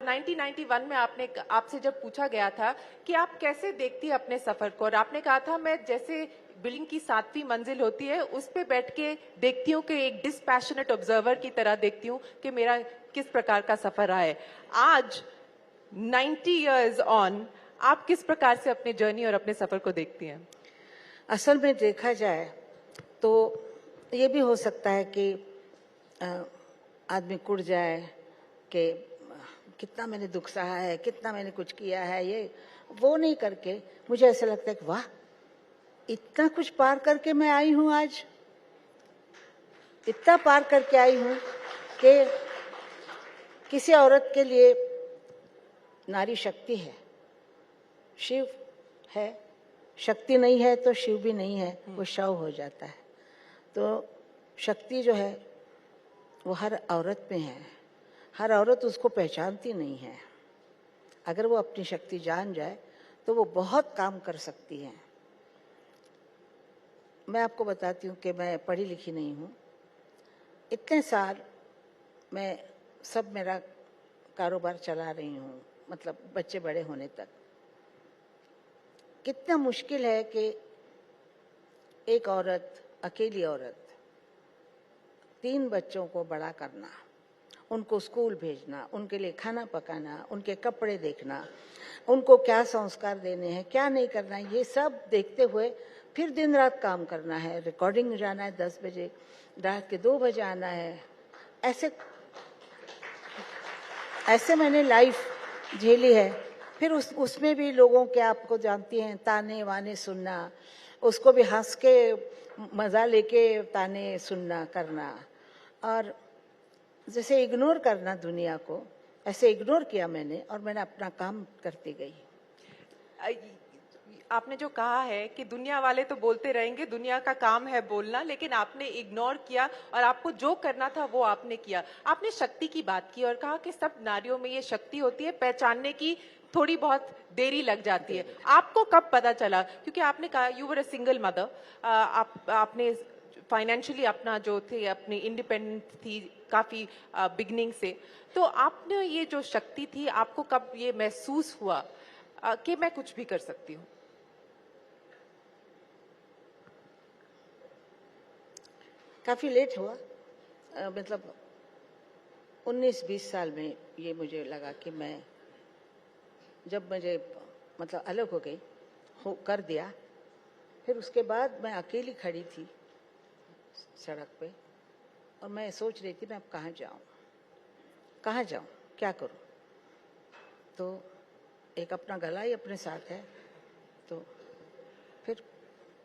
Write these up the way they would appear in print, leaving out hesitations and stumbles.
1991 में आपने आपसे जब पूछा गया था कि आप कैसे देखती हैं अपने सफर को, और आपने कहा था मैं जैसे बिल्डिंग की 7वीं मंजिल होती है उस पे बैठ के देखती हूँ कि एक डिस्पैशनेट ऑब्जर्वर की तरह देखती हूँ कि मेरा किस प्रकार का सफर रहा है। आज 90 इयर्स ऑन आप किस प्रकार से अपनी जर्नी और अपने सफर को देखती हैं? असल में देखा जाए तो ये भी हो सकता है कि आदमी कुड़ जाए कि कितना मैंने दुख सहा है, कितना मैंने कुछ किया है, ये वो नहीं करके मुझे ऐसा लगता है कि वाह, इतना कुछ पार करके मैं आई हूं, आज इतना पार करके आई हूं कि किसी औरत के लिए नारी शक्ति है, शिव है। शक्ति नहीं है तो शिव भी नहीं है, वो शव हो जाता है। तो शक्ति जो है वो हर औरत में है, हर औरत उसको पहचानती नहीं है। अगर वो अपनी शक्ति जान जाए तो वो बहुत काम कर सकती है। मैं आपको बताती हूँ कि मैं पढ़ी लिखी नहीं हूँ। इतने साल मैं सब मेरा कारोबार चला रही हूँ, मतलब बच्चे बड़े होने तक। कितना मुश्किल है कि एक औरत, अकेली औरत, 3 बच्चों को बड़ा करना, उनको स्कूल भेजना, उनके लिए खाना पकाना, उनके कपड़े देखना, उनको क्या संस्कार देने हैं, क्या नहीं करना है, ये सब देखते हुए फिर दिन रात काम करना है। रिकॉर्डिंग में जाना है 10 बजे, रात के 2 बजे आना है। ऐसे मैंने लाइफ झेली है। फिर उसमें भी लोगों के, आपको जानती हैं, ताने वाने सुनना, उसको भी हंस के मजा लेके ताने सुनना करना, और जैसे इग्नोर करना दुनिया को, ऐसे इग्नोर किया मैंने और मैंने अपना काम करती गई। आपने जो कहा है कि दुनिया वाले तो बोलते रहेंगे, दुनिया का काम है बोलना, लेकिन आपने इग्नोर किया और आपको जो करना था वो आपने किया। आपने शक्ति की बात की और कहा कि सब नारियों में ये शक्ति होती है, पहचानने की थोड़ी बहुत देरी लग जाती है। आपको कब पता चला? क्योंकि आपने कहा you were a single mother, आपने फाइनेंशियली अपना जो थे अपनी इंडिपेंडेंट थी काफी बिगनिंग से, तो आपने ये जो शक्ति थी आपको कब ये महसूस हुआ कि मैं कुछ भी कर सकती हूँ? काफी लेट हुआ, मतलब 19-20 साल में ये मुझे लगा कि मैं, जब मुझे मतलब अलग हो गई, हो कर दिया, फिर उसके बाद मैं अकेली खड़ी थी सड़क पे और मैं सोच रही थी मैं अब कहाँ जाऊँ, क्या करूँ। तो एक अपना गला ही अपने साथ है, तो फिर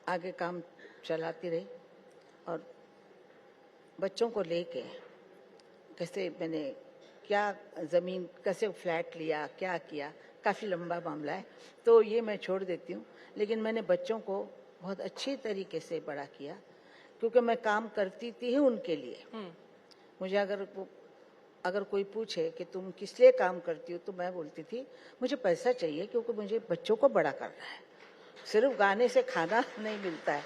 आगे काम चलाती रही और बच्चों को लेके कैसे मैंने क्या ज़मीन, कैसे फ्लैट लिया, क्या किया, काफ़ी लंबा मामला है, तो ये मैं छोड़ देती हूँ। लेकिन मैंने बच्चों को बहुत अच्छी तरीके से बड़ा किया, क्योंकि मैं काम करती थी उनके लिए। मुझे अगर कोई पूछे कि तुम किस लिए काम करती हो, तो मैं बोलती थी मुझे पैसा चाहिए, क्योंकि मुझे बच्चों को बड़ा करना है। सिर्फ गाने से खाना नहीं मिलता है,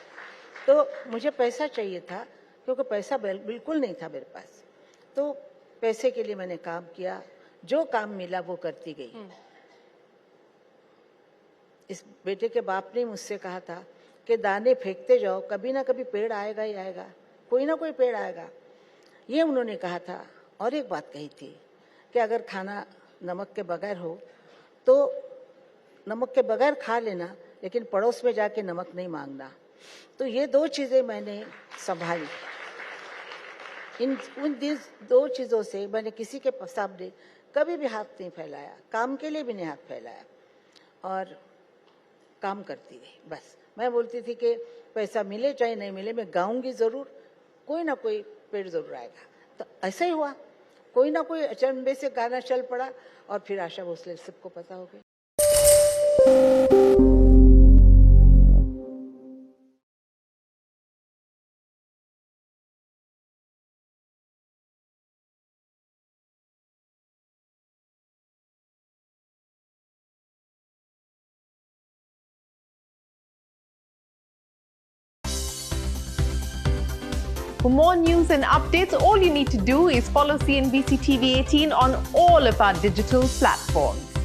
तो मुझे पैसा चाहिए था, क्योंकि पैसा बिल्कुल नहीं था मेरे पास। तो पैसे के लिए मैंने काम किया, जो काम मिला वो करती गई। इस बेटे के बाप ने मुझसे कहा था कि दाने फेंकते जाओ, कभी ना कभी पेड़ आएगा ही आएगा, कोई ना कोई पेड़ आएगा, ये उन्होंने कहा था। और एक बात कही थी कि अगर खाना नमक के बगैर हो तो नमक के बगैर खा लेना, लेकिन पड़ोस में जाके नमक नहीं मांगना। तो ये 2 चीजें मैंने संभाली। उन 2 चीजों से मैंने किसी के सामने कभी भी हाथ नहीं फैलाया, काम के लिए भी नहीं हाथ फैलाया, और काम करती रही। बस मैं बोलती थी कि पैसा मिले चाहे नहीं मिले, मैं गाऊंगी जरूर, कोई ना कोई पेड़ जरूर आएगा। तो ऐसा ही हुआ, कोई ना कोई अचंभे से गाना चल पड़ा और फिर आशा भोसले सबको पता हो गई। For more news and updates, all you need to do is follow CNBC TV 18 on all of our digital platforms.